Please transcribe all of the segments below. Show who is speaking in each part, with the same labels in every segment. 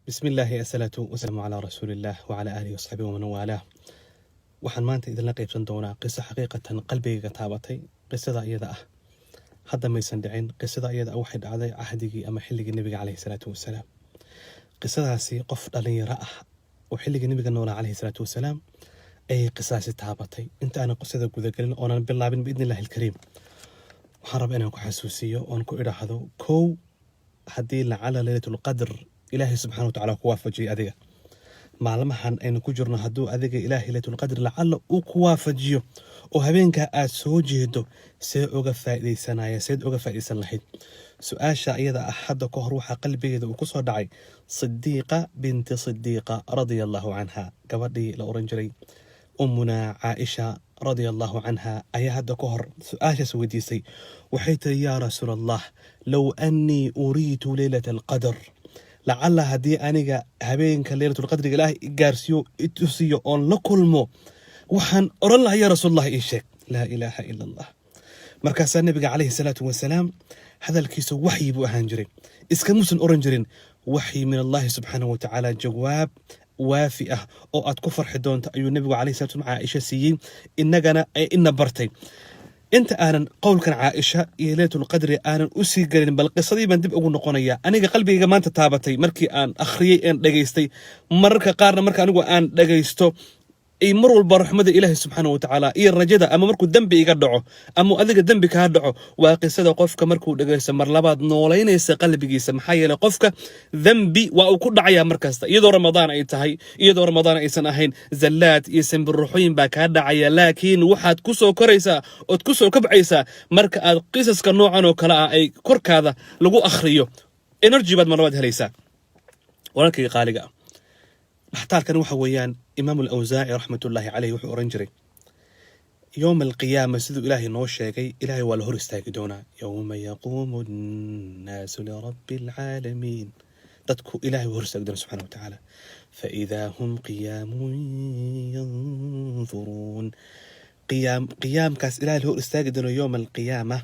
Speaker 1: بسم الله الصلاة والسلام على رسول الله وعلى آله وصحبه ومن والاه. waxaan maanta idinla qaybsan doonaa qiso xaqiiqatan qalbigayga taabatay. qisada iyada ah hadda maysan dhicin. qisada iyada ah waxay dhacday cahdigii ama xilligii nabiga calayhi salaatu wasalaam. qisadaasi qof dhalinyaro ah oo xilligii nabiga noolaa calayhi salaatu wasalaam ayay qisaasi taabatay. inta aanan qisada gudagelin oonan bilaabin biidnillahi alkariim, waxaan rabaa inaan ku xasuusiyo oon ku idhaahdo kow, haddii lacala laylatul qadr ilaahay subxaana watacaala ku waafajiyay adiga maalmahan aynu ku jirno, hadduu adiga ilaahay laylatul qadr lacala uu ku waafajiyo oo habeenkaa aad soo jeedo, seed uga faa'iidaysan lahayd? su-aasha iyada ah hadda ka hor waxaa qalbigeeda uu ku soo dhacay sidiiqa binti sidiiqa radia allahu canha, gabadhii la oran jiray ummunaa caaisha radia allahu canha ayaa hadda ka hor su-aashaas weydiisay. waxay tiri, yaa rasuul allah, low annii uriitu leylata alqadr, lacala haddii aniga habeenka leylatulqadriga ilaahay gaarsiiyo itusiyo oon la kulmo, waxaan oran lahaa yaa rasuulallah ii sheeg. laa ilaaha ila allah. markaasaa nabiga calayhi salaatu wasalaam hadalkiisa waxyi buu ahaan jiray, iskamuusan oran jirin. waxyi min allahi subxaanahu watacaala, jawaab waafi ah oo aad ku farxi doonto ayuu nabigu calayhi salatu wasalam caaisha siiyey, inagana ina bartay. inta aanan qowlkan caaisha iyo laylatul qadri aanan u sii galin, bal qisadii baan dib ugu noqonayaa. aniga qalbigayga maanta taabatay markii aan akhriyey een dhagaystay. mararka qaarna marka anigu aan dhagaysto mar walba raxmada ilaahi subxaana watacaala iyo rajada, ama markuu dembi iga dhaco ama adiga dembi kaa dhaco, waa qisada qofka markuu dhagaysto mar labaad noolaynaysa qalbigiisa. maxaa yeeley qofka dembi waa uu ku dhacayaa markasta, iyadoo ramadaan ay tahay, iyadoo ramadaan aysan ahayn. zallaad iyo sanbiruxooyin baa kaa dhacaya, laakiin waxaad ku soo koraysaa ood ku soo kabcaysaa marka aad qisaska noocan oo kale ah ay korkaada lagu akhriyo. energy baad mar labaad helaysaa. walaalkayga qaaliga ah, dhaxtaalkan waxa weeyaan imaam alawsaaci raxmatullaahi caleyh wuxuu oran jiray, yowma alqiyaama siduu ilaahay noo sheegay, ilaahay waa la hor istaagi doonaa. yowma yaquumu nnaasu lirabbi alcaalamiin, dadku ilaahay waa hor istaagi doona subxana watacaala. faidaa hum qiyaamun yanduruun, qiyaamkaas ilaahay la hor istaagi doono yowma alqiyaama,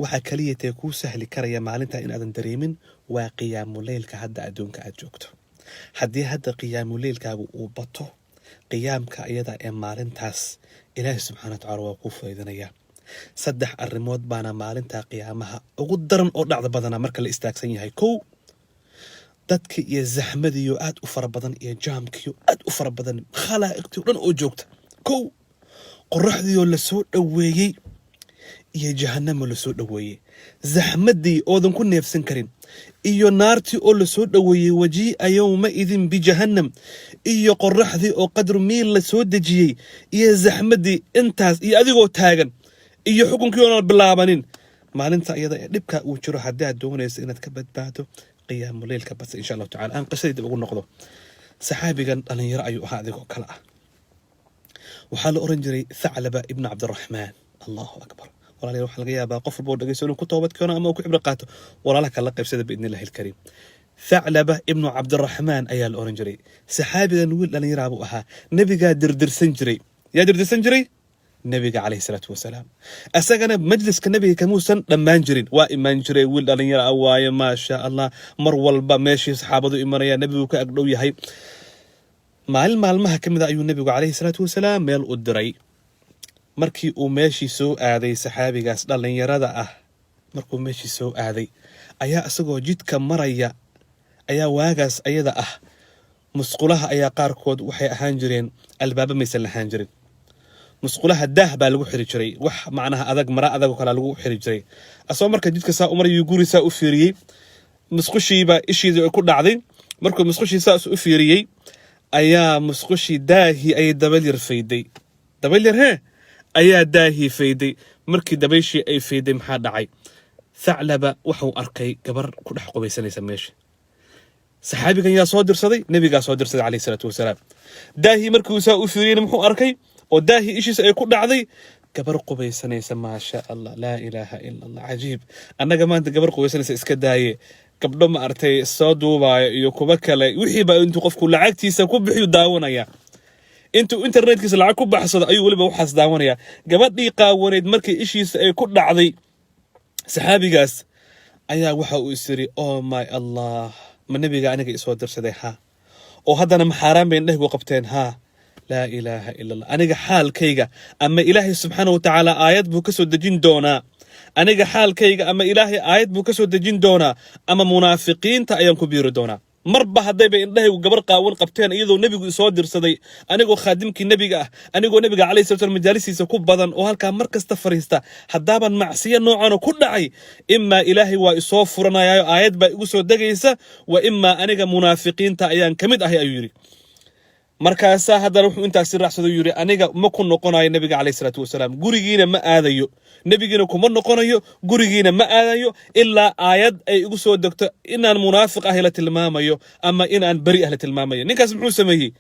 Speaker 1: waxaa keliyatee kuu sahli karaya maalintaa in aadan dareemin waa qiyaamu leylka hadda adduunka aad joogto. haddii hadda qiyaamuleylkaagu uu bato, qiyaamka iyada ee maalintaas ilaahay subxana watacaala waa kuu faa'iidanayaa. 3 arrimood baana maalinta qiyaamaha ugu daran oo dhacda badanaa marka la istaagsan yahay. kow, dadka iyo zaxmadiyo aad u fara badan iyo jaamkiyo aad u fara badan, khalaa'iqtii o dhan oo joogta. kow, qoraxdiioo lasoo dhoweeyey iyo jahannamo lasoo dhoweeyey, zaxmadii oodan ku neefsan karin, iyo naartii oo lasoo dhoweeyey, wajii'a yowma idin bijahannam, iyo qoraxdii oo qadru miil la soo dejiyey, iyo zaxmadii intaas, iyo adigoo taagan, iyo xukunkii oonan bilaabanin. maalinta iyada ee dhibka uu jiro, haddii aad doonayso inaad ka badbaado qiyaamuleylka bas insha allahu tacala. aan qisadii dib ugu noqdo. saxaabigan dhalinyaro ayuu ahaa adigoo kale ah. waxaa la oran jiray thaclaba ibnu cabdiraxmaan. allahu akbar. walaalayaal, waxaa laga yaabaa qof walba oo dhagaysto inuu ku toobad keeno ama uu ku cibro qaato. walaalaha kala qaybsada biidnillahi alkariim. thaclaba ibnu cabdiraxmaan ayaa la oran jiray. saxaabigan wiil dhallinyaraa buu ahaa. nebigaa dirdirsan jiray. yaa dirdirsan jiray? nebiga calayhi salaatu wasalaam. asagana majliska nebiga kamuusan dhammaan jirin, waa imaan jiray. wiil dhallinyaro ah waaye, maasha allah. mar walba meeshii saxaabadu imanayaan nebigu ka agdhow yahay. maalin maalmaha ka mid a ayuu nebigu calayhi salaatu wasalaam meel u diray. markii uu meeshii soo aaday, saxaabigaas dhallinyarada ah markuu meeshii soo aaday, ayaa isagoo jidka maraya, ayaa waagaas ayada ah musqulaha ayaa qaarkood waxay ahaan jireen albaaba maysan lahaan jirin. musqulaha daah baa lagu xiri jiray, wax macnaha adag, mara adag oo kale lagu xiri jiray. asagoo marka jidka saa u marayuu guri saa u fiiriyey, musqushiibaa ishiidii ay ku dhacday. markuu musqushii saas u fiiriyey, ayaa musqushii daahii ayay dabaylyar fayday. dabaylyar ayaa daahii fayday. markii dabayshii ay fayday, maxaa dhacay? thaclaba waxuu arkay gabar ku dhex qubaysanaysa meesha. saxaabigan yaa soo dirsaday? nebigaa soo dirsaday calayhi salaatu wasalaam. daahii markii saa u fiiriyeyna muxuu arkay? oo daahii ishiisa ay ku dhacday gabar qubaysanaysa. maasha allah, laa ilaaha ila allah, cajiib. annaga maanta gabar qubaysanaysa iska daaye, gabdho ma artay soo duubaayo iyo kuwa kale, wixiiba intuu qofku lacagtiisa ku bixiyu daawanaya. intuu internetkiisa lacag ku baxsado ayuu weliba waxaas daawanayaa. gabadhii qaawaneyd markii ishiisa ay ku dhacday, saxaabigaas ayaa waxa uu isiri, oh my allah, ما نبي عنك إسود درسدي ها وهذا أنا محرم بين له وقبتين ها لا إله إلا الله أنا حال كيجا أما إلهي سبحانه وتعالى آيات بوكسو دجين دونا أنا حال كيجا أما إلهي آيات بوكسو دجين دونا أما منافقين تأيام كبير دونا مربى هذا بين له وجبر قاون قبتين أيضا نبي يسود درسدي أنا جو خادمك النبي أنا جو نبي عليه الصلاة والسلام مجالس يسكوب بدن وهالك مركز تفريستا حدابا معصية نوعا كل عي إما إلهي ويصوفرنا يا آيات بيسود دجيسة وإما أنا منافقين تأيام كمد أهي أيوري markaasa haddana wuxuu intaas raacsado yiri aniga ma ku noqonayo nabiga kaleey salaatu wasalaam gurigiina ma aadayo nabigiina kuma noqonayo gurigiina ma aadayo illa aayad ay igu soo degto inaan munaafiq ah la tilmaamayo ama inaan bari ah la tilmaamayo ninkaas muxuu sameeyay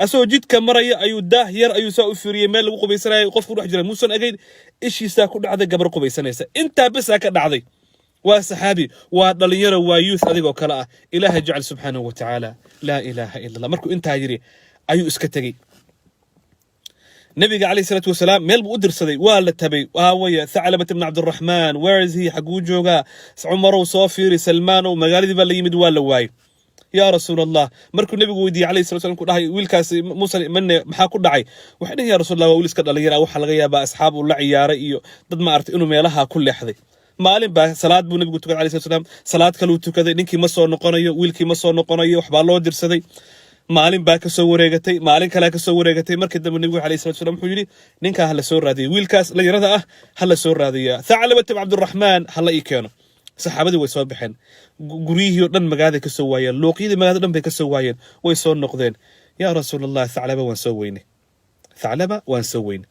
Speaker 1: asoo jidka maraya ayuu daah yar ayuu soo u fiiriyay meel lagu qubaysanayo qofku dhex jira muusan agayn ishiisa ku dhacday gabar qubaysanaysa inta bas ka dhacday waa saxaabi waa dhalinyaro waa youth adigoo kala ah ilaahay jecel subhanahu wa ta'ala la ilaha illa allah markuu inta yiri ayuu iska tagay nabiga kaleey salaatu wasalaam meel buu u dirsaday waa la tabay waawaya Tha'labah ibn Abd al-Rahman where is he xaguu jooga Umar oo soo fiiri Salmaan oo magaaladii baa la yimid waa la waayay ya rasuulallah markuu nabigu weydiiyay kaleey salaatu wasalaam ku dhahay wiilkaas Musa manne maxaa ku dhacay waxa dhahay ya rasuulallah waa wiilka dhalinyaro waxa laga yaabaa asxaab uu la ciyaaray iyo dad ma artay inuu meelaha ku leexday maalin baa salaad buu nabigu tukaday kaleey salaatu wasalaam salaad kale uu tukaday ninkii ma soo noqonayo wiilkii ma soo noqonayo wax baa loo dirsaday maalin baa ka soo wareegatay maalin kale ka soo wareegatay markii dambe nabigu kaleey salaatu wasalaam wuxuu yiri ninka hala soo raadiyay wiilkaas la yarada ah hala soo raadiya Tha'labah ibn Abd al-Rahman hala ii keeno saxaabadii way soo baxeen guriyihii dhan magaalada ka soo waayeen looqiyada magaalada dhan bay ka soo waayeen way soo noqdeen ya rasuulallah Tha'labah waan soo weynay Tha'labah waan soo weynay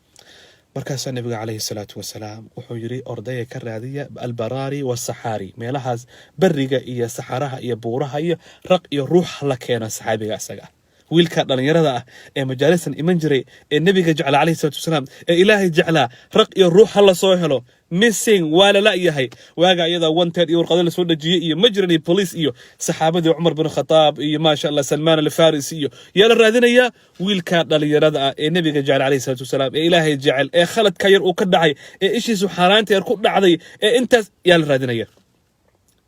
Speaker 1: markaas nabiga kaleey salaatu wasalaam wuxuu yiri ordaya ka raadiya al-barari was-sahari meelahaas bariga iyo saxaraha iyo buuraha iyo raq iyo ruux la keena saxaabiga asaga wiilka dhalinyarada ah ee majaalisan iman jiray ee nabiga jecel kaleey salaatu wasalaam ee ilaahay jecla raq iyo ruux la soo helo missing wala la yahay waaga iyada wanted iyo warqado la soo dhajiyay iyo majrani police iyo saxaabada Umar bin Khattab iyo ma sha Allah Salman al-Farisi iyo yaa la raadinaya wiilka dhalinyarada ah ee nabiga jecel kaleey salaatu wasalaam ee ilaahay jecel ee khalad ka yar uu ka dhacay ee ishiisu xaraanta yar ku dhacday ee intaas yaa la raadinaya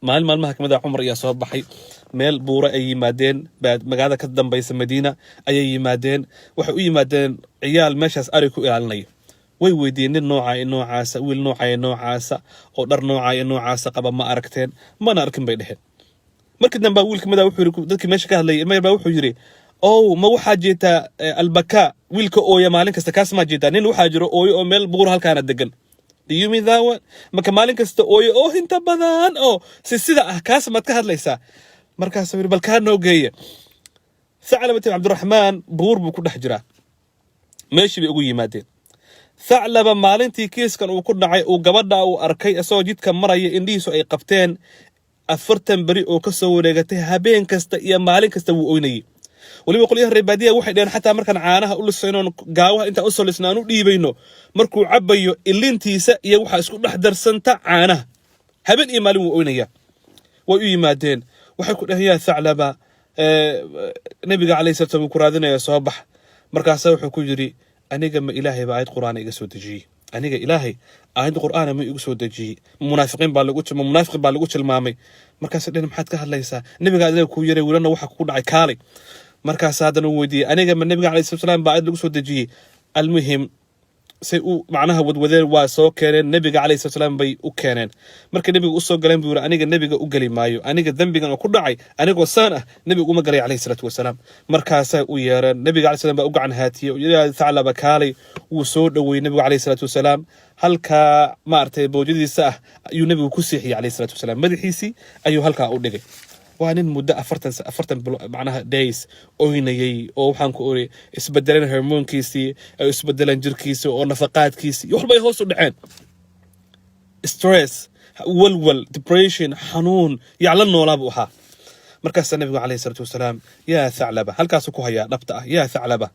Speaker 1: maalmaha kamida Umar ayaa soo baxay meel buura ay yimaadeen baad magaalada ka dambaysa Madiina ayay yimaadeen waxa u yimaadeen ciyaal meeshaas ari ku ilaalinay way weydiineen noocaasa wiil noocaasa oo dhar noocaasa qaba ma aragteen mana arkin bay dhaheen markii dambe wiilka madax wuxuu yiri dadkii meesha ka hadlayay ma wuxuu yiri oo ma waxa jeeta albaka wiilka ooya maalin kasta kaas ma jeeta nin waxa jiro ooyo oo meel buur halkaana degan diyumi daawa marka maalin kasta ooyo oo inta badan oo sida ah kaas ma ka hadlaysaa markaas yiri bal ka noo geeya Tha'labah ibn Abd al-Rahman buur buu ku dhex jiraa meeshii bay ugu yimaadeen Tha'labah maalintii kiiskan uu ku dhacay uu gabadha uu arkay asoo jidka maraya indhihiisu ay qabteen 40 bari oo ka soo wareegatay habeen kasta iyo maalin kasta wuu oynayay waliba qoliyaha reebaadiya waxay dheen xataa markan caanaha u lisayno gaawaha inta u soo lisnaanu dhiibayno markuu cabayo ilintiisa iyo waxa isku dhex darsanta caanaha habeen iyo maalin wuu oynaya way u yimaadeen waxay ku dhahayaan Tha'labah nabiga kaleey salaatu wasalaam ku raadinaya soo bax markaas wuxuu ku yiri aniga ma ilaahay ba aayad quraan iga soo dajiyay aniga ilaahay aayad quraan ma igu soo dajiyay munaafiqiin baa lagu tilmaamay markaas dhan maxaad ka hadlaysaa nabiga adiga ku yaray wiilana waxa ku dhacay kaalay markaas haddana weydiiyay aniga ma nabiga kaleey salaatu wasalaam baa aayad lagu soo dajiyay almuhim say u macnaha wadwadeen waa soo keeneen nabiga kaleey salaatu wasalaam bay u keeneen markii nabiga u soo galeen buu aniga nabiga u gali maayo aniga dambigan ku dhacay anigoo saan ah nabiga uma galay kaleey salaatu wasalaam markaas u yeereen nabiga kaleey salaam baa u gacan haatiyay oo Tha'labah kaalay uu soo dhaweeyay nabiga kaleey salaatu wasalaam halka ma artay boojadiisa ah ayuu nabigu ku siixiyay kaleey salaatu wasalaam madaxiisi ayuu halka u dhigay waa nin muddo 40 macnaha days oynayay oo waxaan ku ori isbedelan hormoonkiisii ay isbedelan jirkiisa oo nafaqaadkiisii wax bay hoos u dhaceen stress walwal depression xanuun yaclan noolaa buu ahaa markaas nabiga kaleey salaatu wasalaam yaa Tha'labah halkaas ku haya dhabta ah yaa Tha'labah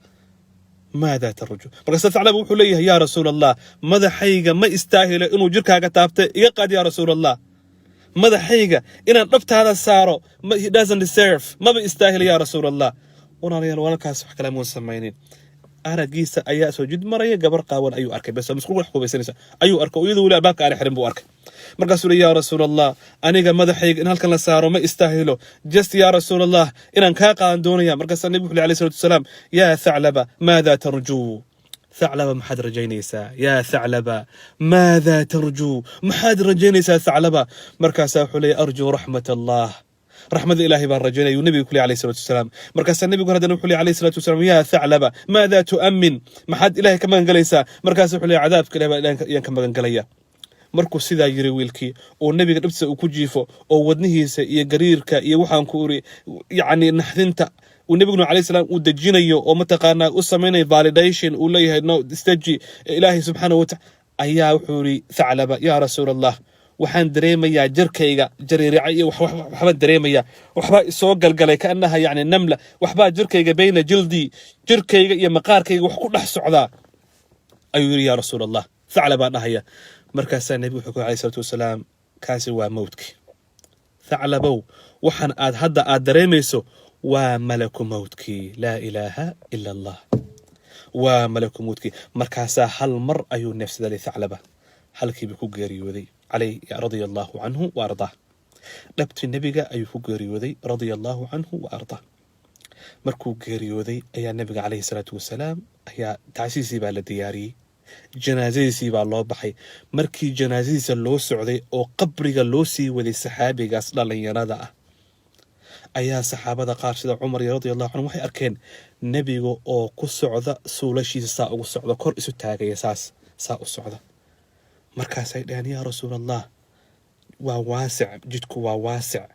Speaker 1: ماذا ترجو markaas Tha'labah wuxuu leeyahay yaa rasuulallah madaxayga ma istaahilo inuu jirkaaga taabtay iga qaad yaa rasuulallah madaxayga inaan dhabtaada saaro he doesn't deserve ma istaahil ya rasuulallah walaalayaal walkaas wax kale ma sameeyeen aragiisa ayaa soo jid maraya gabar qaawan ayuu arkay bas masquul wax kubaysanaysa ayuu arkay iyadoo wali albaabka aan xirin buu arkay markaasuu leeyahay yaa rasuulallah aniga madaxayga in halkan la saaro ma istaahilo just yaa rasuulallah inaan kaa qaadan doonaya markaasaa nabigu wuxuu alayhi salaatu wasalaam yaa thaclaba maada tarjuu ثعلبة محد رجينيسا يا ثعلبة ماذا ترجو محد رجينيسا ثعلبة مركز حلي أرجو رحمة الله رحمة إلهي بان رجينا والنبي كلي عليه الصلاة والسلام مركز النبي قال هذا حلي عليه الصلاة والسلام يا ثعلبة ماذا تؤمن محد إلهي كمان قليسا مركز حلي عذاب كلي إلهي كمان قليا markuu sidaa yiri wiilkii oo nabiga dhabtiisa uu ku jiifo oo wadnihiisa iyo gariirka iyo waxaan ku uri yaani naxdinta ونبي عليه السلام ودجينيو ومتقانا وسمينا validation ولا يهدنا استجي إلهي سبحانه وتعالى أيها وحوري ثعلبة يا رسول الله وحان دريمة يا جركيغا جريرعية وحبا دريمة يا وحبا سوق القلي كأنها يعني النملة وحبا جركيغا بين جلدي جركيغا يا مقاركيغا وحكو لحسو عذا أيها يا رسول الله ثعلبة نهيا مركز النبي عليه الصلاة والسلام كاسي وموتك ثعلبو وحان هدا دريميسو وملك موتك لا إله إلا الله وملك موتك مركاسا هل مر أيو نفس ذلك ثعلبة هل كي بكو غيري وذي عليه رضي الله عنه وأرضاه لبت النبي أيو غيري وذي رضي الله عنه وأرضاه مركو غيري وذي أي النبي عليه الصلاة والسلام هي تعسيسي بالدياري جنازيسي بالله بحي مركي جنازيسي اللو سعودي أو قبري اللو سي وذي سحابي قصلا لينادا ayaa saxaabada qaar sida Umar radiyallahu anhu waxay arkeen nabiga oo ku socda suulashiisa saa ugu socda kor isu taagaya saa u socda markaas ay dhahan yaa rasuulallah waa waasic jidku waa waasic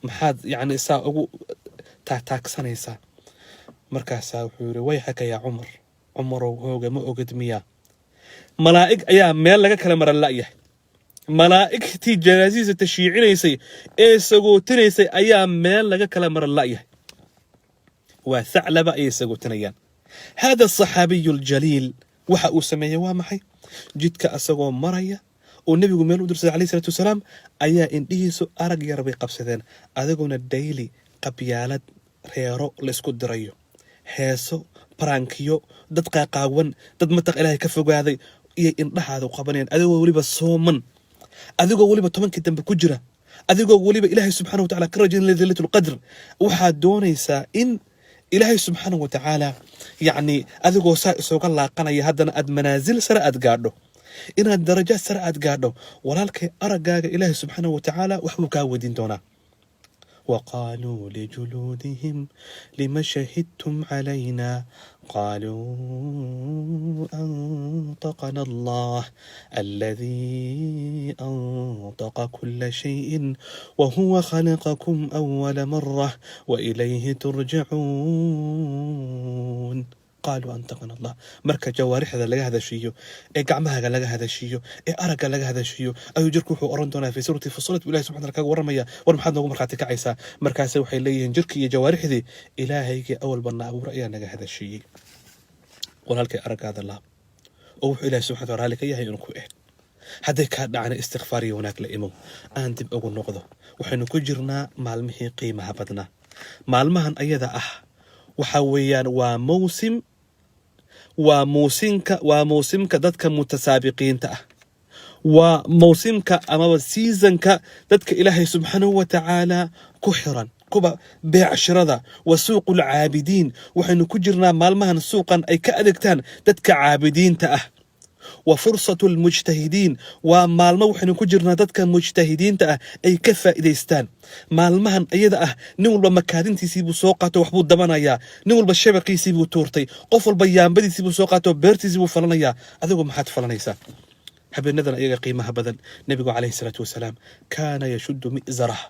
Speaker 1: maxaad yani saa ugu taagsanaysaa markaas wuxuu yiri way haka yaa Umar hooga ma ogid miya malaa'ig ayaa meel laga kala maran la'yahay ملائكتي جنازيسة تشيعينيسي اي سقوتينيسي ايا ميل لغا كلا مر اللائيه وثعلبة اي سقوتينيان هذا الصحابي الجليل وحا اسميه وامحي جدك اسقو مريا والنبي ميل ودرس عليه الصلاة والسلام ايا انديسو ارق يربي قبسدين ادقونا الديلي قبيالد ريرو لسكو دريو هيسو برانكيو دد قاقاون دد متق الهي كفوق هذا اي اندحا هذا قبنين ادقو وليبا صومن adigoo waliba 10 dambe ku jira adigoo waliba ilaahay subhanahu wa ta'ala ka rajin leedatul qadr waxa doonaysa in ilaahay subhanahu wa ta'ala yani adigoo soo laaqanaya hadana ad manazil sare ad gaadho inaad darajo sare ad gaadho walaalkay aragaaga ilaahay subhanahu wa ta'ala waxbu ka wadin doonaa وقالوا لجلودهم لما شهدتم علينا قالوا أنطقنا الله الذي أنطق كل شيء وهو خلقكم أول مرة وإليه ترجعون قالوا أنطقنا الله مركز جوارح هذا لقى هذا الشيء قعمها لقى هذا الشيء أرق لقى هذا الشيء أو يجركوا أورندونا في سورة فصلت بالله سبحانه وتعالى ورميا ورمحنا ومرخاتك عيسى مركز وحي لي ينجرك يا جوارح ذي إلهي أول بنا أبو رأينا لقى هذا الشيء ولهلك أرق هذا الله أو إلهي سبحانه وتعالى كي ينكو إيه هذا كان عن استغفاري هناك لإمام أنت بأقول نقضه وحين كجرنا معلمه قيمة بدنا معلمها أيضا وحويان وموسمك ددك متسابقين وموسمك أما سيزنك ددك إلهي سبحانه وتعالى كحرا كبا بيع شردا وسوق العابدين وحين كجرنا مالمهن سوقا أي كأدكتان ددك عابدين وفرصة المجتهدين ومالما وحين كجرنا ددك مجتهدين أي كفا إديستان maalmahan iyada ah nin walba makaadintiisii buu soo qaato wax buu dabanayaa nin walba shabaqiisii buu tuurtay qof walba yaambadiisii buu soo qaato beertiisii buu falanayaa adigu maxaad falanaysaa habeenadan ayaga qiimaha badan nabigu calayhi salaatu wasalaam kaana yashuddu mi'zarah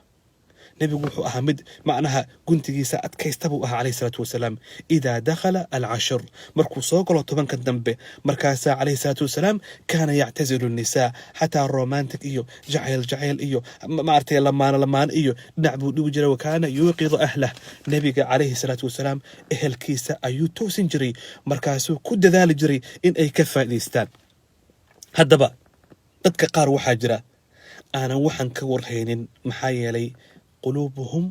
Speaker 1: nabigu wuxuu ahaa mid macnaha guntigiisa adkaysta buu ahaa calayhi salaatu wasalaam idaa dakhala alcashr markuu soo galo 10 dambe markaasaa calayhi salaatu wasalaam kaana yactazilu nisaa xataa romantic iyo jacayl iyo maartay lamaan iyo dhinac buu dhigu jiray wakaana yuuqidu ahlah nabiga calayhi salaatu wasalaam ehelkiisa ayuu toosin jiray markaasuu ku dadaali jiray in ay ka faa'iideystaan haddaba dadka qaar waxaa jira aanan waxan ka warhaynin maxaa yeelay قلوبهم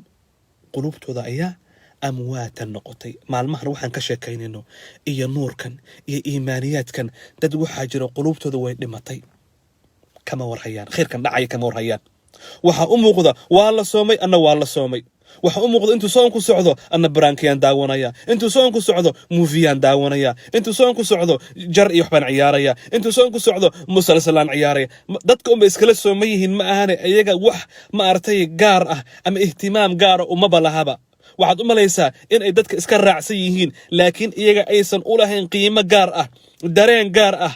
Speaker 1: قلوب تودا أيا أمواتا نقطي مع المهر وحن كشكين إنه إيا نور كان إيا إيمانيات كان دادو حاجر قلوب تدوي لمطي كما ورهيان خير كان دعي كما ورهيان waxa u muuqda waa la soomay anna waa la soomay waxa u muuqda intuu soonku socdo anna barankiyaan daawanaya intuu soonku socdo movieyan daawanaya intuu soonku socdo jar iyo waxbaan ciyaaraya intuu soonku socdo musalsalaan ciyaaraya dadka uma iskala soomayihiin ma ahane iyaga wax ma artay gaar ah ama ihtimaam gaar ah uma balahaba waxaad u malaysaa in ay dadka iska raacsan yihiin laakiin iyaga aysan u lahayn qiimo gaar ah dareen gaar ah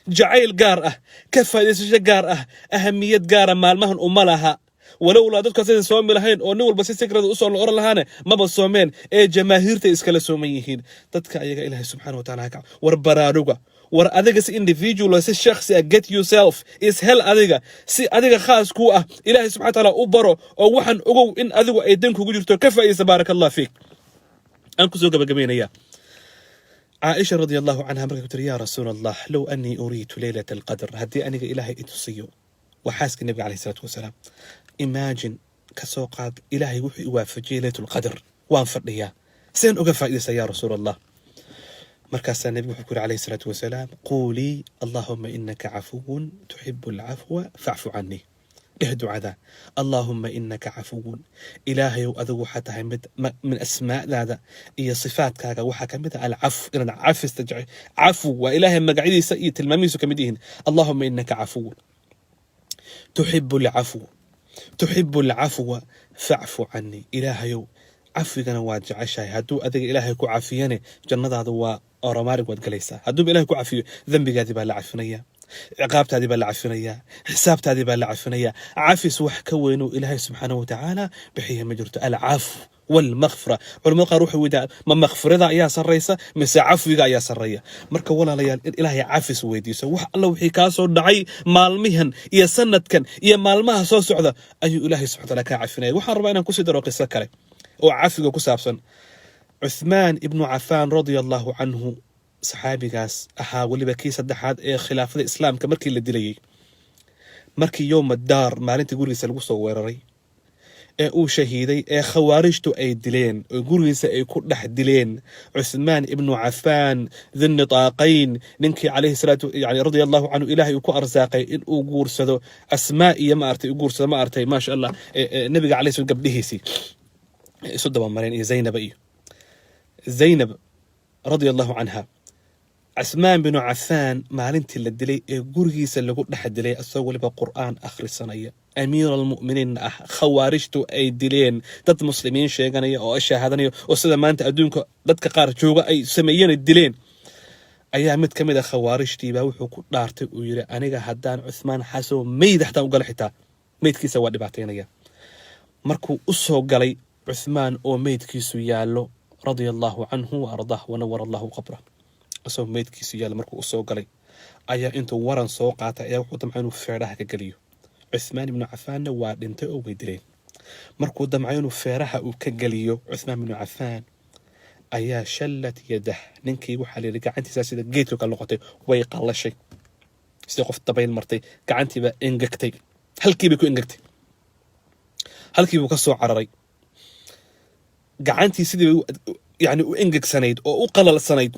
Speaker 1: جعيل قارئة كفى يسجى قارئة أهمية قارئة مع المهن أمالها ولولا دتك سيد سومي لهين أو نول بس يسكر أصل الأورا لهانة ما بصومين إيه جماهيرته إسكال سوميين دتك أيها إله سبحانه وتعالى وربراروجا ورأذيك سي individual سي شخص get yourself is hell أذيك خاص كوة إله سبحانه وتعالى أبرو أو وحن أجو إن أذيك أيدنك وجرتو كفى يسبارك الله فيك أنكو زوجة بجمينة يا عائشة رضي الله عنها قالت يا رسول الله لو أني أريد ليلة القدر هدي أني إلهي إتصيو وحاسك النبي عليه الصلاة والسلام imagine كسوقات إلهي وحي وافجي ليلة القدر وانفر ليها سين أقف إذا يا رسول الله مركز النبي وحكور عليه الصلاة والسلام قولي اللهم إنك عفو تحب العفو فاعف عني اهدوا عذا اللهم إنك عفو إلهي وأذو حتى من أسماء هذا هي صفات كذا وحكمت العفو إن عفو استجع عفو وإلهي مقعدي سئي تلماميس كمديهن اللهم إنك عفو تحب العفو فاعف عني إلهي عفو كان واجع شيء هدو أذى إلهي كو عافيني جنة هذا هو أرمارك وتجلسه هدو بإلهي كو عافي ذنبي قاعد يبقى عفنية عقابت هذه بلا عفنية حسابت هذه بلا عفنية عفس وحكونه إلهي سبحانه وتعالى بحيه مجرد العفو والمغفرة علماء روح ودا ما مغفرة ذا يا سريسة مس عفو ذا يا سرية مركب ولا ليال إلهي عفس ويدي سوح الله وحي كاسو دعي مال مهن يا سنة كان يا مال ما سو سعدة أي إلهي سبحانه وتعالى كعفنية وحرب أنا كوسي دروق السكري وعفو كوسابسن عثمان ابن عفان رضي الله عنه صحابي قاس أحاول بكي صدحات خلافة الإسلام كمركي اللي دلي مركي يوم الدار ما أنت تقولي سلقو صورري أو شهيدي خوارجتو أي دلين يقولي سيكون لح دلين عثمان ابن عفان ذي النطاقين ننكي عليه الصلاة يعني رضي الله عنه إلهي يكون أرزاقي إن أقول سدو أسمائي ما أرتي أقول سدو ما أرتي ما شاء الله نبي عليه الصلاة قبله سي سد بمرين زينب رضي الله عنها عثمان بن عفان maalintii la dilay ee gurigiisa lagu dhex dilay asagoo waliba qur'aan akhrisanaya amiir almu'miniin ah khawaarijtu ay dileen dad muslimiin sheeganaya oo shahaadanaya oo sida maanta adduunka dadka qaar jooga ay sameeyeen dileen ayaa mid kamid ah khawaarijtii baa wuxuu ku dhaartay uu yiri aniga hadaan Uthman xaso meyd xataa u gal xitaa meydkiisa waa dhibaateynaya markuu u soo galay Uthman oo meydkiisu yaalo radiyallahu anhu wa ardaah wa nawwara Allahu qabrah asoo meydkiisu yaal markuu soo galay ayaa intuu waran soo qaatay ayaa wuxuu damcay inuu feeraha ka galiyo Uthman ibn Affan waa dhintay oo way dileen markuu damcay inuu feeraha uu ka galiyo Uthman ibn Affan ayaa shallat yadah ninkii waxa la gacantiisa sida geedka ka noqotay way qalashay sida qof dabayl martay gacantiiba engagtay halkii bay ku engagtay halkii uu ka soo cararay gacantii sidii yani u engagsanayd oo u qalalsanayd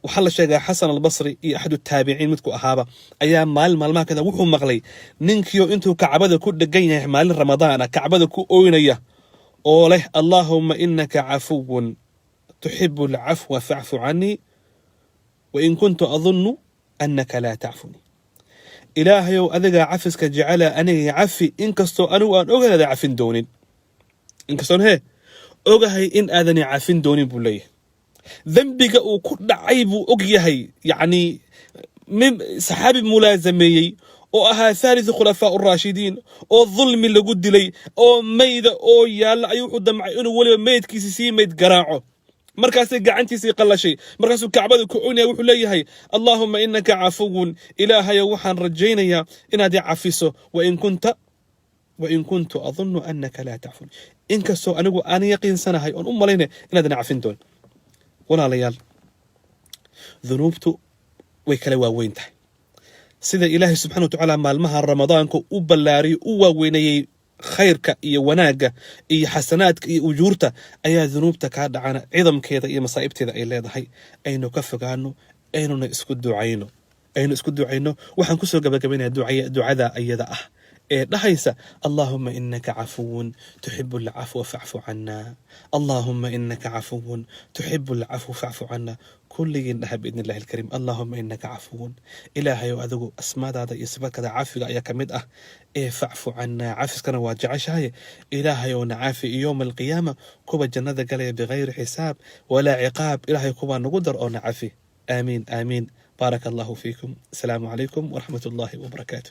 Speaker 1: وحلا شيء حسن البصري أحد التابعين متكو أهابا أيام مال ما كذا وحو مغلي ننكيو انتو كعبدا كو دقينا مال رمضان كعبدا كو أوينيا أوله اللهم إنك عفو تحب العفو فاعف عني وإن كنت أظن أنك لا تعفني إلهي وأذقى عفسك جعل أني عفي إنكستو أنو أن أغلى ذا عفن دونين إنكستو هي أغهي إن آذني عفن دونين بوليه ذنبك وكل عيب أجيهي يعني من صحابي ملازمي أو أها ثالث خلفاء الراشدين أو الظلم اللي قد لي أو ميد أو يالا أيوح دمع إنه ولا ميد كيسي ميد قراعه مركز قعنتي سي قل شيء مركز كعبة كعوني وحو ليهي اللهم إنك عفو إلهي وحن رجينا يا إن هذا عفسه وإن كنت أظن أنك لا تعفون إنك سو أنا يقين سنة هاي أن لينا إن هذا عفن دون ولا ليال ذنوبته ويكلا وين تحي سيدا إلهي سبحانه وتعالى مالمها رمضان كو أبلاري وويني khayrka iyo wanaagga iyo xasanaadka iyo ujuurta ayaa dunuubta kaa dhacana cidamkeeda iyo masaa'ibteeda ay leedahay. aynu ka fogaano, aynuna isku ducayno, waxaan kusoo gabagabaynayaa ducada ayada ah ee dhahaysa allahuma inaka cafuwun tuxibu alcafwa facfu cana, allahuma inaka cafuwun tuxibu alcafwa facfu cana. kulligiin dhaha biidni illahi alkariim allahuma inaka cafuwun, ilaahayow adigu asmaadaada iyo sifaadkada caafiga ayaa ka mid ah ee facfu cana, cafiskana waa jeceshahay. ilaahayowna caafi yowma alqiyaama kuwa jannada galaya bigayri xisaab walaa ciqaab. ilaahay kuwaa nagu dar oo na cafi. aamiin aamiin. بارك الله فيكم. السلام عليكم ورحمة الله وبركاته.